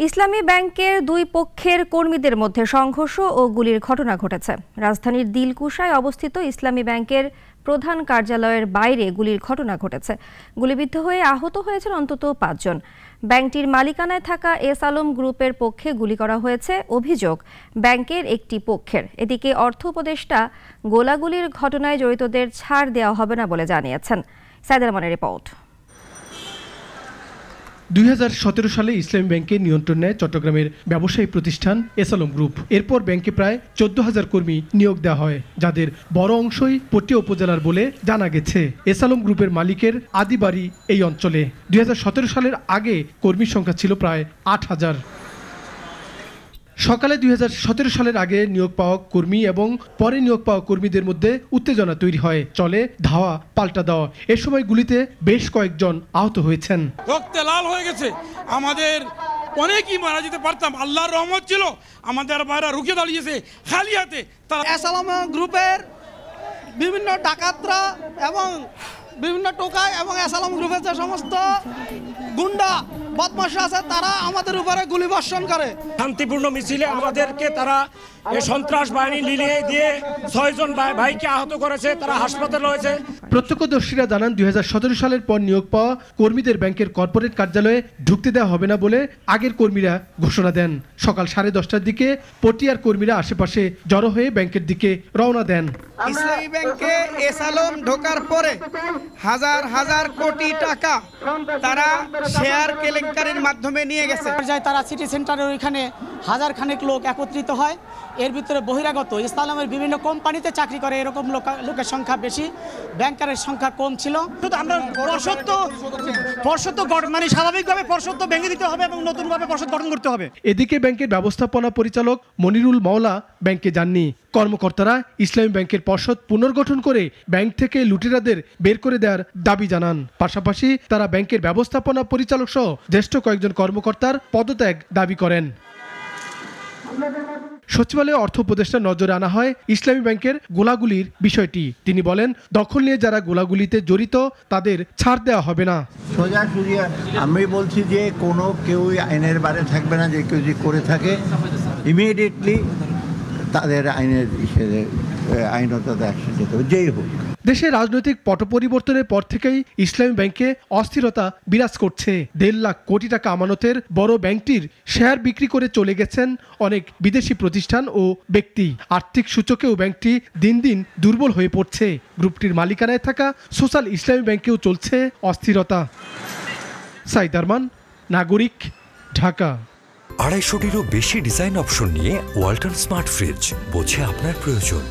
ইসলামী ব্যাংকের দুই পক্ষের কর্মীদের মধ্যে সংঘর্ষ ও গুলির ঘটনা ঘটেছে। রাজধানীর দিলকুশায় অবস্থিত ইসলামী ব্যাংকের প্রধান কার্যালয়ের বাইরে গুলির ঘটনা ঘটেছে। গুলিবিদ্ধ হয়ে আহত হয়েছেন অন্তত ৫ জন। ব্যাংকটির মালিকানায় থাকা এস আলম গ্রুপের পক্ষে গুলি করা হয়েছে অভিযোগ ব্যাংকের একটি পক্ষের। এদিকে অর্থ উপদেষ্টা গোলাগুলির ঘটনায় জড়িতদের ছাড় দেওয়া হবে না বলে জানিয়েছেন। সাইদুর রহমানের রিপোর্ট। 2017 সালে ইসলামী ব্যাংকের নিয়ন্ত্রণ নেয় চট্টগ্রামের ব্যবসায়ী প্রতিষ্ঠান এস আলম গ্রুপ। এরপর ব্যাংকে প্রায় 14,000 কর্মী নিয়োগ দেওয়া হয়, যাদের বড় অংশই পটিয়া উপজেলার বলে জানা গেছে। এস আলম গ্রুপের মালিকের আদি বাড়ি এই অঞ্চলে। 2017 সালের আগে কর্মীর সংখ্যা ছিল প্রায় 8,000। সকালে 2017 সালের আগে নিয়োগ পাওয়া কর্মী এবং পরে নিয়োগ পাওয়া কর্মীদের মধ্যে উত্তেজনা তৈরি হয়। চলে ধাওয়া পাল্টা দেওয়া। এ সময় গুলিতে বেশ কয়েকজন আহত হয়েছেন। রক্তে লাল হয়ে গেছে। আমাদের অনেকই মারা যেতে পারতাম, আল্লাহর রহমত ছিল। আমাদের ভাইরা রুখে দাঁড়িয়েছে খালি হাতে। তারা এস আলম গ্রুপের বিভিন্ন ডাকাতরা এবং বিভিন্ন টোকাই এবং এস আলম গ্রুপের যে সমস্ত গুন্ডা বদমাশ আছে তারা আমাদের উপরে গুলি বর্ষণ করে। শান্তিপূর্ণ মিছিলে আমাদেরকে তারা সন্ত্রাস বাহিনী লিলিয়ে দিয়ে 6 জন ভাইকে আহত করেছে, তারা হাসপাতালে রয়েছে। প্রত্যক্ষদর্শীরা জানান 2017 সালের পর নিয়োগ পাওয়া কর্মীদের ব্যাংকের কর্পোরেট কার্যালয়ে ঢুকতে দেওয়া হবে না বলে আগের কর্মীরা ঘোষণা দেন। সকাল 10:30টার দিকে পটিয়ার কর্মীরা আশেপাশে জড়ো হয়ে ব্যাংকের দিকে রওনা দেন। ইসলামী ব্যাংকে এস আলম ঢোকার পরে হাজার হাজার কোটি টাকা তারা শেয়ার কেলেঙ্কারির মাধ্যমে নিয়ে গেছে। তারা সিটি সেন্টারের ওইখানে হাজার খানেক লোক একত্রিত হয়। এর ভিতরে বহিরাগত ইসলামের বিভিন্ন কোম্পানিতে চাকরি করে এরকম লোকের সংখ্যা বেশি, ব্যাংকারের সংখ্যা কম ছিল। আমরা পর্ষদ মানে স্বাভাবিকভাবে পর্ষদ ভেঙে দিতে হবে এবং নতুনভাবে পর্ষদ গঠন করতে হবে। এদিকে ব্যাংকের ব্যবস্থাপনা পরিচালক মনিরুল মাওলা ব্যাংকে যাননি। কর্মকর্তারা ইসলামী ব্যাংকের পর্ষদ পুনর্গঠন করে ব্যাংক থেকে লুটেরাদের বের করে দেওয়ার দাবি জানান। পাশাপাশি তারা ব্যাংকের ব্যবস্থাপনা পরিচালক সহ জ্যেষ্ঠ কয়েকজন কর্মকর্তার পদত্যাগ দাবি করেন। সচিবালয়ে অর্থ উপদেষ্টার নজরে আনা হয় ইসলামী ব্যাংকের গোলাগুলির বিষয়টি। তিনি বলেন, দখল নিয়ে যারা গোলাগুলিতে জড়িত তাদের ছাড় দেওয়া হবে না। সোজাসুজি আমি বলছি যে কোনো কেউ আইনের বাইরে থাকবে না। যে কেউ যে করে থাকে ইমিডিয়েটলি তাদের আইনত অ্যাকশন নিতে হবে, যেই হোক। দেশের রাজনৈতিক পট পরিবর্তনের পর থেকেই ইসলামী ব্যাংকে অস্থিরতা বিরাজ করছে। 1.5 লাখ কোটি টাকা আমানতের বড় ব্যাংকটির শেয়ার বিক্রি করে চলে গেছেন অনেক বিদেশি প্রতিষ্ঠান ও ব্যক্তি। আর্থিক সূচকেও ব্যাংকটি দিন দিন দুর্বল হয়ে পড়ছে। গ্রুপটির মালিকানায় থাকা সোশ্যাল ইসলামী ব্যাংকেও চলছে অস্থিরতা। সাইদুর রহমান, নাগরিক, ঢাকা। 250-টিরও বেশি ডিজাইন অপশন নিয়ে ওয়ালটন স্মার্ট ফ্রিজ, বোঝে আপনার প্রয়োজন।